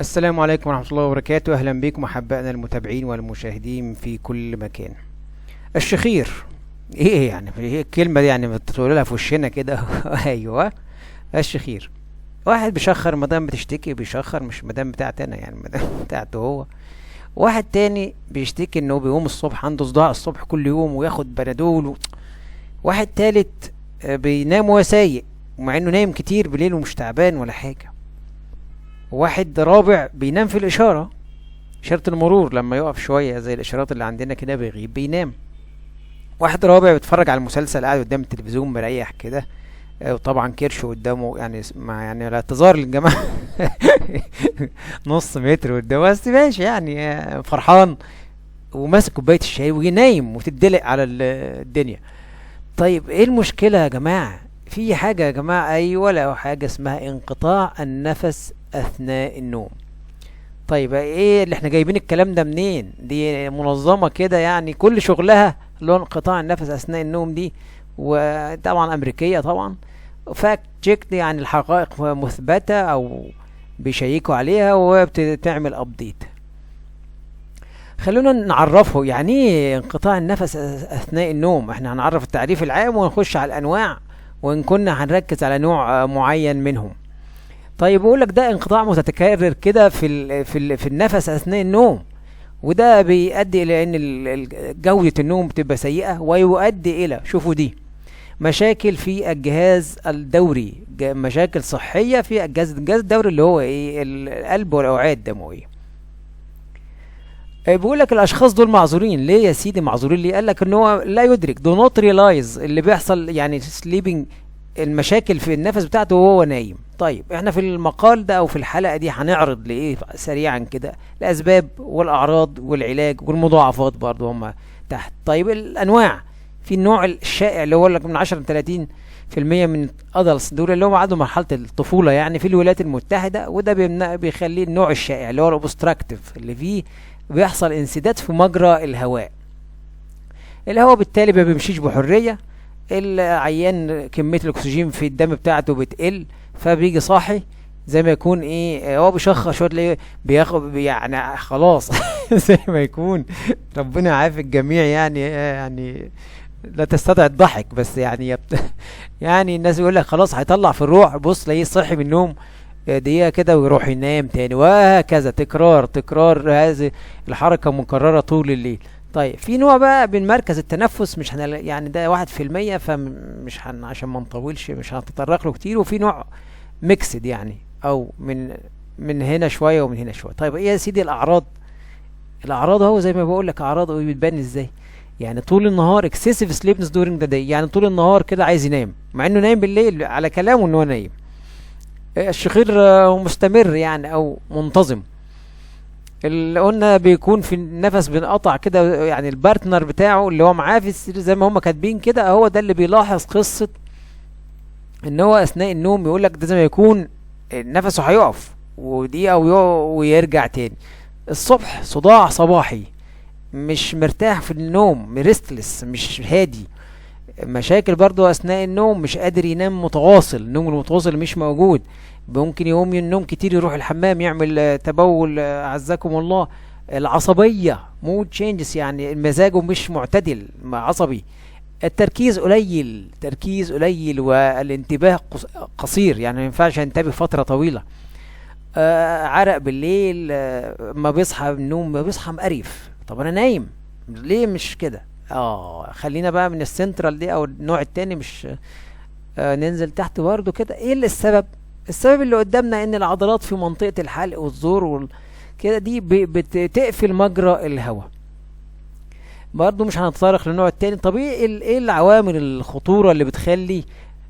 السلام عليكم ورحمة الله وبركاته. أهلا بكم أحبائنا المتابعين والمشاهدين في كل مكان. الشخير إيه يعني؟ هي الكلمة دي يعني بتقول لها في وشنا كده؟ أيوه، الشخير واحد بيشخر مدام بتشتكي بيشخر، مش مدام بتاعتي أنا، يعني مدام بتاعته هو. واحد تاني بيشتكي إنه بيقوم الصبح عنده صداع الصبح كل يوم وياخد بنادول واحد تالت بينام وهو سايق ومع إنه نايم كتير بالليل ومش تعبان ولا حاجة. واحد رابع بينام في الإشارة، إشارة المرور لما يقف شوية زي الإشارات اللي عندنا كده بيغيب بينام. واحد رابع بيتفرج على المسلسل قاعد قدام التلفزيون مريح كده، وطبعا كرشه قدامه، يعني مع يعني الاعتذار للجماعة نص متر قدامه بس ماشي يعني، فرحان وماسك كوباية الشاي ونايم وتدلق على الدنيا. طيب ايه المشكلة يا جماعة؟ في حاجة يا جماعة، ايوه، لو حاجة اسمها انقطاع النفس اثناء النوم. طيب ايه اللي احنا جايبين الكلام ده منين؟ دي منظمة كده يعني كل شغلها اللي هو انقطاع النفس اثناء النوم دي، وطبعا امريكية طبعا. فاكت تشيك دي يعني الحقائق مثبتة او بيشيكوا عليها وبتعمل ابديت. خلونا نعرفه يعني ايه انقطاع النفس اثناء النوم. احنا هنعرف التعريف العام ونخش على الانواع، وان كنا هنركز على نوع معين منهم. طيب بقول لك ده انقطاع متكرر كده في النفس اثناء النوم، وده بيؤدي الى ان جودة النوم بتبقى سيئة، ويؤدي الى، شوفوا دي، مشاكل في الجهاز الدوري، مشاكل صحية في الجهاز الدوري اللي هو ايه؟ القلب والاوعية الدموية. بيقول لك الاشخاص دول معذورين ليه يا سيدي؟ معذورين ليه؟ قال لك ان هو لا يدرك، دو نوت ريلايز اللي بيحصل، يعني سليبنج، المشاكل في النفس بتاعته وهو نايم. طيب احنا في المقال ده او في الحلقة دي هنعرض لايه سريعا كده الاسباب والاعراض والعلاج والمضاعفات برضو هم تحت. طيب الانواع، في النوع الشائع اللي هو لك من 10 ل 30% من ادلتس دول اللي هم عندهم مرحلة الطفولة يعني في الولايات المتحدة، وده بيخليه النوع الشائع اللي هو الاوبستراكتيف، اللي فيه بيحصل انسداد في مجرى الهواء. الهواء بالتالي ما بيمشيش بحرية، العيان كمية الاكسجين في الدم بتاعته بتقل، فبيجي صاحي زي ما يكون ايه، هو بيشخر شويه تلاقيه بياخد يعني خلاص زي ما يكون ربنا يعافي الجميع يعني لا تستطيع الضحك بس يعني يعني الناس يقول لك خلاص هيطلع في الروح، بص تلاقيه صحي من النوم دقيقة كده ويروح ينام تاني، وهكذا تكرار هذه الحركة مكررة طول الليل. طيب في نوع بقى من مركز التنفس، مش يعني ده 1%، فمش عشان ما نطولش مش هنتطرق له كتير. وفي نوع ميكسد يعني، او من هنا شوية ومن هنا شوية. طيب ايه يا سيدي الاعراض؟ الاعراض اهو زي ما بقول لك، اعراض بتبان ازاي؟ يعني طول النهار excessive sleepiness during the day، يعني طول النهار كده عايز ينام مع انه نايم بالليل على كلامه ان هو نايم. الشخير مستمر يعني او منتظم. اللي قلنا بيكون في النفس بينقطع كده، يعني البارتنر بتاعه اللي هو معاه في السرير زي ما هم كاتبين كده، هو ده اللي بيلاحظ قصة ان هو اثناء النوم يقول لك ده زي ما يكون نفسه هيقف ودقيقة ويرجع تاني. الصبح صداع صباحي، مش مرتاح في النوم، ريستلس، مش هادي. مشاكل برضو اثناء النوم، مش قادر ينام متواصل، النوم المتواصل مش موجود، ممكن يقوم النوم كتير يروح الحمام يعمل تبول، عزكم الله. العصبية مود تشينجز، يعني مزاجه مش معتدل، عصبي. التركيز قليل والانتباه قصير، يعني ما ينفعش ينتبه فترة طويلة. عرق بالليل، ما بيصحى من النوم ما بيصحى مقريف. طب انا نايم ليه مش كده؟ خلينا بقى من السنترال دي او النوع التاني، مش ننزل تحت برضو كده. ايه اللي السبب اللي قدامنا ان العضلات في منطقة الحلق والزور كده دي بتقفل مجرى الهواء. برضو مش هنتطرق للنوع التاني. طب ايه العوامل الخطورة اللي بتخلي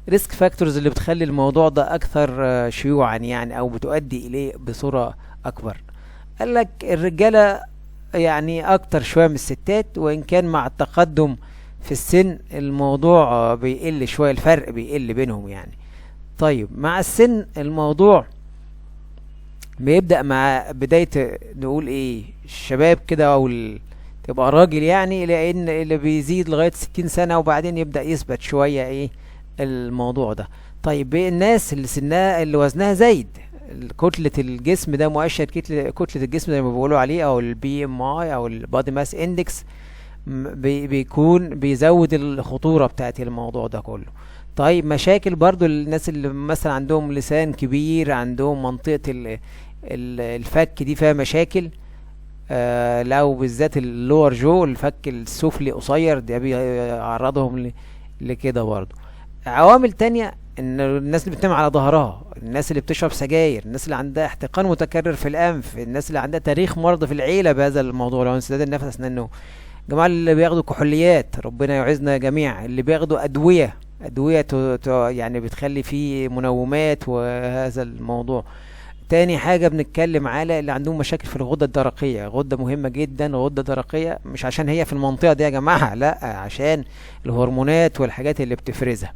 ريسك فاكتورز اللي بتخلي الموضوع ده اكثر شيوعا يعني، او بتؤدي اليه بصورة اكبر؟ قال لك الرجالة يعني اكتر شوية من الستات، وان كان مع التقدم في السن الموضوع بيقل شوية، الفرق بيقل بينهم يعني. طيب مع السن الموضوع بيبدأ مع بداية نقول ايه الشباب كده، او تبقى راجل يعني، لان اللي بيزيد لغاية 60 سنة وبعدين يبدأ يثبت شوية ايه الموضوع ده. طيب الناس اللي سنها اللي وزنها زايد، كتلة الجسم ده، مؤشر كتلة الجسم زي ما بيقولوا عليه، او البي ام اي او البادي ماس اندكس، بيكون بيزود الخطورة بتاعت الموضوع ده كله. طيب مشاكل برضو الناس اللي مثلا عندهم لسان كبير، عندهم منطقة الفك دي فيها مشاكل، لو بالذات اللور جو، الفك السفلي قصير، ده بيعرضهم لكده برضو. عوامل تانية، ان الناس اللي بتنام على ظهرها، الناس اللي بتشرب سجاير، الناس اللي عندها احتقان متكرر في الانف، الناس اللي عندها تاريخ مرض في العيله بهذا الموضوع، لو انسداد النفس اثناء النوم، الجماعه اللي بياخدوا كحوليات، ربنا يعزنا جميعا، اللي بياخدوا ادويه يعني بتخلي فيه منومات وهذا الموضوع. تاني حاجة بنتكلم على اللي عندهم مشاكل في الغدة الدرقية، غدة مهمة جدا، غدة درقية مش عشان هي في المنطقة دي يا جماعة، لا، عشان الهرمونات والحاجات اللي بتفرزها.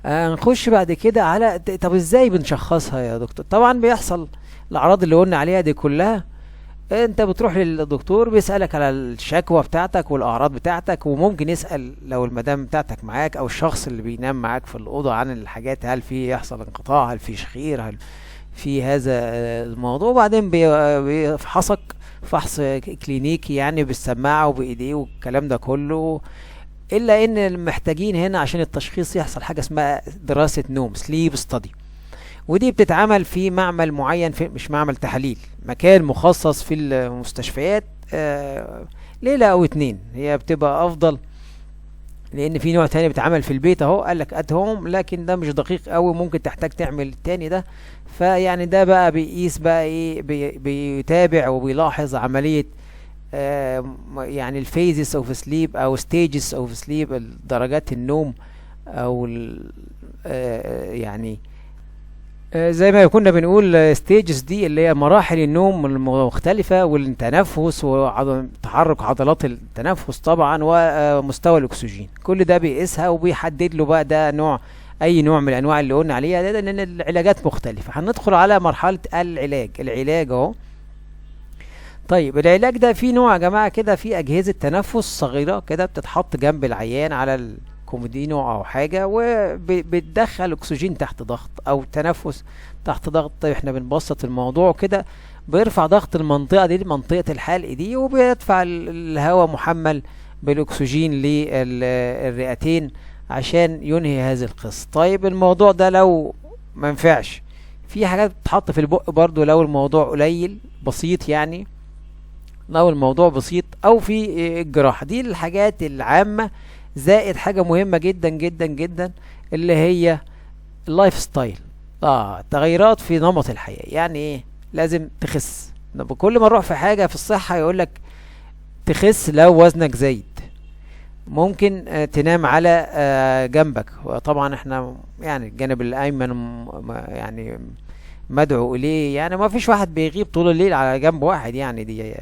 نخش بعد كده على طب ازاي بنشخصها يا دكتور؟ طبعا بيحصل الاعراض اللي قلنا عليها دي كلها، انت بتروح للدكتور بيسألك على الشكوى بتاعتك والاعراض بتاعتك، وممكن يسأل لو المدام بتاعتك معاك او الشخص اللي بينام معاك في الأوضة عن الحاجات، هل في يحصل انقطاع، هل في شخير، هل في هذا الموضوع. وبعدين بيفحصك فحص كلينيكي يعني بالسماعة وبإيديه والكلام ده كله، إلا إن محتاجين هنا عشان التشخيص يحصل حاجة اسمها دراسة نوم، سليب ستادي، ودي بتتعمل في معمل معين، في مش معمل تحاليل، مكان مخصص في المستشفيات، ليلة أو اتنين هي بتبقى أفضل، لأن في نوع تاني بيتعمل في البيت أهو، قالك أت هوم، لكن ده مش دقيق أوي، ممكن تحتاج تعمل التاني ده. فيعني ده بقى بيقيس بقى ايه، بيتابع وبيلاحظ عملية يعني الفيزز اوف سليب او ستيجز اوف سليب، درجات النوم، او يعني زي ما كنا بنقول ستيجز دي اللي هي مراحل النوم المختلفة، والتنفس وتحرك عضلات التنفس طبعا، ومستوى الاكسجين، كل ده بيقيسها وبيحدد له بقى ده نوع، اي نوع من الانواع اللي قلنا عليها ده، لان العلاجات مختلفة. هندخل على مرحلة العلاج اهو. طيب العلاج ده في نوع يا جماعة كده، في اجهزة تنفس صغيرة كده بتتحط جنب العيان على الكومودينو او حاجة، وبتدخل اكسجين تحت ضغط او تنفس تحت ضغط. طيب احنا بنبسط الموضوع كده، بيرفع ضغط المنطقة دي، منطقة الحلق دي، وبيدفع الهواء محمل بالاكسجين للرئتين عشان ينهي هذه القصة. طيب الموضوع ده لو ما ينفعش، في حاجات بتتحط في البق برضو لو الموضوع قليل بسيط، يعني لو الموضوع بسيط، او في الجراحة. دي الحاجات العامة، زائد حاجة مهمة جدا جدا جدا اللي هي اللايف ستايل، تغيرات في نمط الحياة. يعني ايه؟ لازم تخس. كل ما نروح في حاجة في الصحة يقولك تخس لو وزنك زايد، ممكن تنام على جنبك. طبعا احنا يعني الجانب الايمن يعني مدعو اليه، يعني ما فيش واحد بيغيب طول الليل على جنب واحد يعني دي،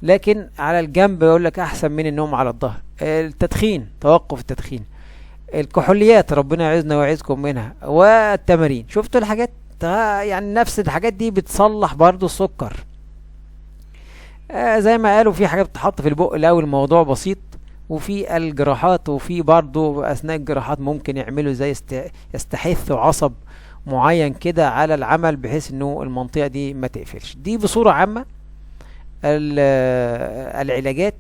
لكن على الجنب يقول لك احسن من النوم على الظهر. التدخين، توقف التدخين، الكحوليات ربنا يعزنا ويعزكم منها، والتمارين. شفتوا الحاجات يعني نفس الحاجات دي بتصلح برضو السكر. زي ما قالوا في حاجات بتتحط في البق لو الموضوع بسيط، وفي الجراحات، وفي برضو اثناء الجراحات ممكن يعملوا زي يستحثوا عصب معين كده على العمل، بحيث انه المنطقة دي ما تقفلش. دي بصورة عامة العلاجات.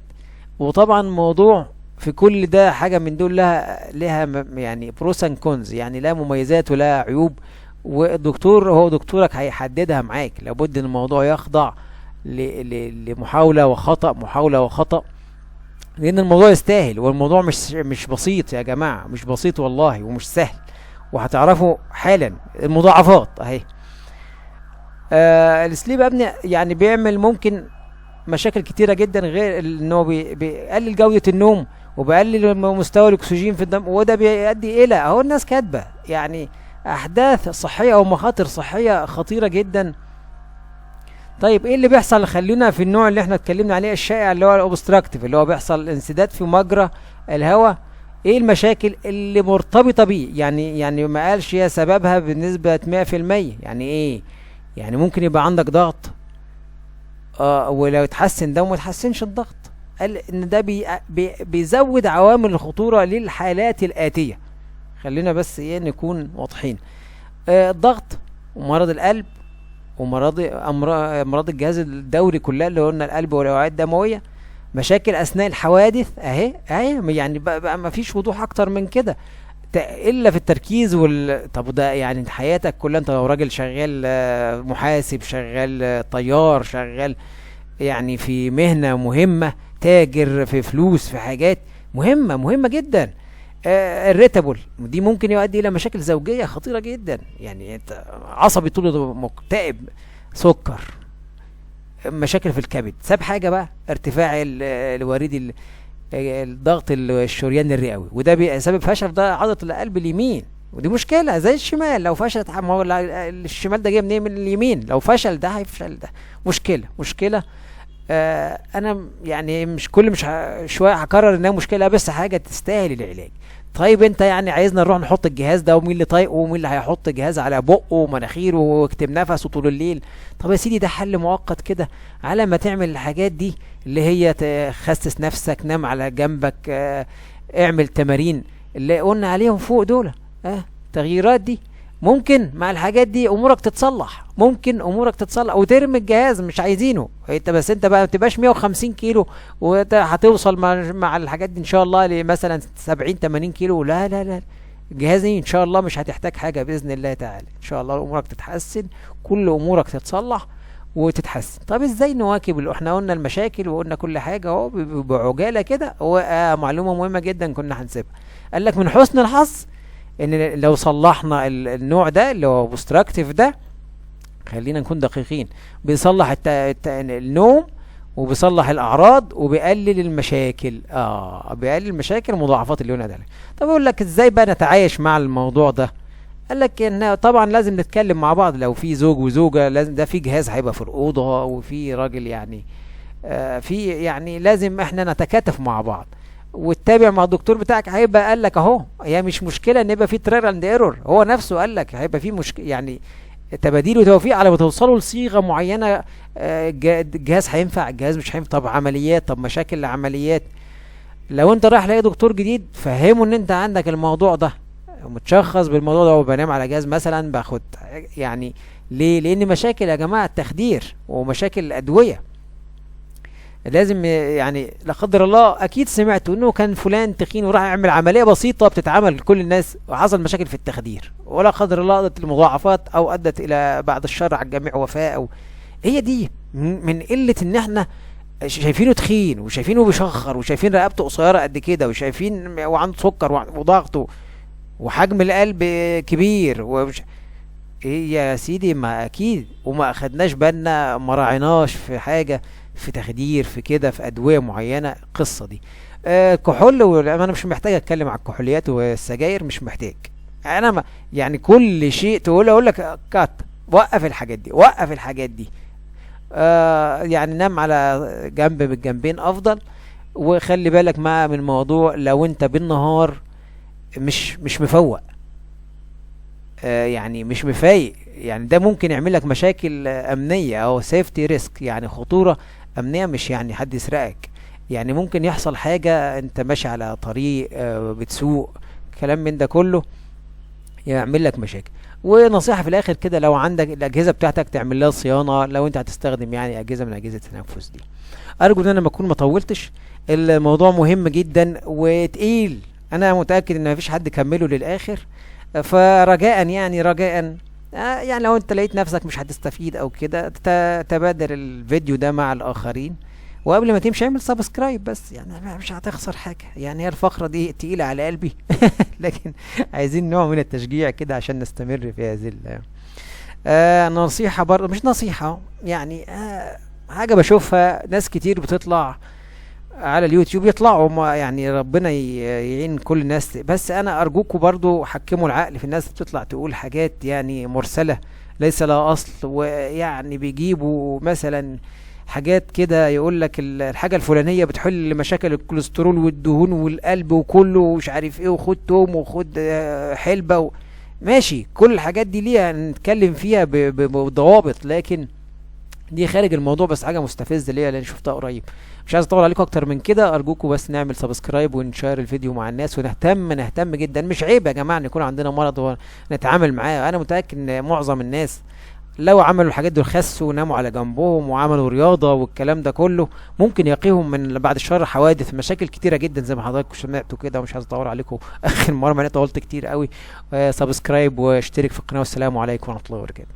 وطبعا موضوع في كل ده حاجة من دول لها يعني بروس اند كونز، يعني لها مميزات ولها عيوب، والدكتور هو دكتورك هيحددها معاك. لابد ان الموضوع يخضع لمحاولة وخطأ، محاولة وخطأ، لان الموضوع يستاهل. والموضوع مش بسيط يا جماعة، مش بسيط والله، ومش سهل، وهتعرفوا حالا المضاعفات اهي. السليب ابني يعني بيعمل ممكن مشاكل كتيرة جدا، غير انه بيقلل جودة النوم، وبيقلل مستوى الاكسجين في الدم، وده بيؤدي الى اهو الناس كاتبة يعني احداث صحية او مخاطر صحية خطيرة جدا. طيب ايه اللي بيحصل؟ خلينا في النوع اللي احنا اتكلمنا عليه الشائع، اللي هو الاوبستراكتيف، اللي هو بيحصل انسداد في مجرى الهواء. ايه المشاكل اللي مرتبطة بيه؟ يعني ما قالش هي سببها بنسبة 100%. يعني ايه؟ يعني ممكن يبقى عندك ضغط ولو يتحسن ده وما يتحسنش الضغط. قال ان ده بيزود عوامل الخطورة للحالات الآتية. خلينا بس ايه نكون واضحين. الضغط ومرض القلب، امراض الجهاز الدوري كلها اللي قلنا القلب والاوعيه الدمويه، مشاكل اثناء الحوادث اهي يعني بقى ما فيش وضوح اكتر من كده. الا في التركيز طب ده يعني حياتك كلها، انت لو راجل شغال محاسب، شغال طيار، شغال يعني في مهنة مهمة، تاجر في فلوس، في حاجات مهمة جدا، الريتابل دي ممكن يؤدي الى مشاكل زوجية خطيرة جدا. يعني انت عصبي طول الوقت، مكتئب، سكر، مشاكل في الكبد، ساب حاجة بقى ارتفاع الوريد، الضغط الشريان الرئوي، وده بسبب فشل ده عضلة القلب اليمين، ودي مشكلة زي الشمال. لو فشلت، ما هو الشمال ده جاي منين؟ من اليمين. لو فشل ده هيفشل ده، مشكلة. انا يعني مش شوية هكرر انها مشكلة، بس حاجة تستاهل العلاج. طيب انت يعني عايزنا نروح نحط الجهاز ده، ومين اللي طايقه، ومين اللي هيحط جهاز على بقه ومناخيره ويكتم نفسه طول الليل؟ طب يا سيدي ده حل مؤقت كده على ما تعمل الحاجات دي، اللي هي تخسس نفسك، نام على جنبك، اعمل تمارين اللي قلنا عليهم فوق دول. التغييرات دي ممكن مع الحاجات دي امورك تتصلح، وترمي الجهاز مش عايزينه انت. بس انت بقى ما تبقاش 150 كيلو وهتوصل مع الحاجات دي ان شاء الله لمثلا 70 80 كيلو. لا، الجهاز دي ان شاء الله مش هتحتاج حاجه باذن الله تعالى. ان شاء الله امورك تتحسن، كل امورك تتصلح وتتحسن. طب ازاي نواكب احنا قلنا المشاكل وقلنا كل حاجه اهو بعجاله كده. معلومه مهمه جدا كنا هنسيبها، قال لك من حسن الحظ ان لو صلحنا النوع ده اللي هو obstructive ده، خلينا نكون دقيقين، بيصلح النوم، وبيصلح الاعراض، وبيقلل المشاكل. بيقلل المشاكل ومضاعفات اللي قلنا ده. طب اقول لك ازاي بقى نتعايش مع الموضوع ده؟ قال لك ان طبعا لازم نتكلم مع بعض. لو في زوج وزوجه، لازم ده في جهاز هيبقى في الاوضه، وفي راجل يعني يعني لازم احنا نتكاتف مع بعض، وتتابع مع الدكتور بتاعك. هيبقى قال لك اهو، هي مش مشكله ان يبقى في ترايل اند ايرور، هو نفسه قال لك هيبقى في مشكله، يعني تباديل وتوفيق على ما توصلوا لصيغه معينه. الجهاز هينفع، الجهاز مش هينفع. طب عمليات، طب مشاكل العمليات. لو انت رايح لاقي دكتور جديد، فهمه ان انت عندك الموضوع ده متشخص بالموضوع ده، وبنام على جهاز مثلا، باخد يعني ليه؟ لان مشاكل يا جماعه التخدير ومشاكل الادويه لازم يعني لا قدر الله. اكيد سمعتوا انه كان فلان تخين وراح يعمل عمليه بسيطه بتتعمل لكل الناس، وحصل مشاكل في التخدير، ولا قدر الله ادت لمضاعفات او ادت الى بعد الشر على الجميع وفاه. هي دي من قله ان احنا شايفينه تخين، وشايفينه بيشخر، وشايفين رقبته قصيره قد كده، وشايفين وعنده سكر وضغطه وحجم القلب كبير ايه يا سيدي؟ ما اكيد وما اخدناش بالنا، ما راعيناش في حاجه، في تخدير، في كده، في ادويه معينه. القصه دي كحول، انا مش محتاج اتكلم على الكحوليات والسجاير، مش محتاج. انا ما يعني كل شيء اقول لك كات، وقف الحاجات دي. يعني نام على جنب بالجنبين افضل. وخلي بالك من موضوع، لو انت بالنهار مش مفوق، يعني مش مفايق، يعني ده ممكن يعمل لك مشاكل امنيه او سيفتي ريسك، يعني خطوره امنيه، مش يعني حد يسرقك. يعني ممكن يحصل حاجه انت ماشي على طريق، بتسوق، كلام من ده كله يعمل لك مشاكل. ونصيحه في الاخر كده، لو عندك الاجهزه بتاعتك تعمل لها صيانه، لو انت هتستخدم يعني اجهزه من اجهزه التنفس دي. ارجو ان انا ما اكون ما طولتش. الموضوع مهم جدا وتقيل، انا متاكد ان مفيش حد كمله للاخر. فرجاء يعني يعني لو انت لقيت نفسك مش هتستفيد او كده، تبادر الفيديو ده مع الاخرين، وقبل ما تمشي اعمل سبسكرايب بس، يعني مش هتخسر حاجه. يعني هي الفقره دي تقيله على قلبي لكن عايزين نوع من التشجيع كده عشان نستمر في هذه نصيحه برضه، مش نصيحه يعني، حاجه بشوفها ناس كتير بتطلع على اليوتيوب، يطلعوا يعني ربنا يعين كل الناس. بس انا ارجوكم برضو حكموا العقل في الناس بتطلع تقول حاجات يعني مرسلة ليس لها اصل، ويعني بيجيبوا مثلا حاجات كده، يقول لك الحاجة الفلانية بتحل مشاكل الكوليسترول والدهون والقلب وكله ومش عارف ايه، وخد توم وخد حلبة ماشي، كل الحاجات دي ليها نتكلم فيها بضوابط، لكن دي خارج الموضوع بس حاجه مستفزه ليا لان شفتها قريب. مش عايز اطول عليكم اكتر من كده، ارجوكم بس نعمل سبسكرايب ونشير الفيديو مع الناس، ونهتم جدا. مش عيب يا جماعه ان يكون عندنا مرض ونتعامل معاه. انا متاكد ان معظم الناس لو عملوا الحاجات دول خسوا وناموا على جنبهم وعملوا رياضه والكلام ده كله، ممكن يقيهم من بعد الشر حوادث مشاكل كتيره جدا زي ما حضراتكم سمعتوا كده. ومش عايز اطول عليكم اخر مره، ما انا طولت كتير قوي. سبسكرايب واشترك في القناه، والسلام عليكم ورحمه الله وبركاته.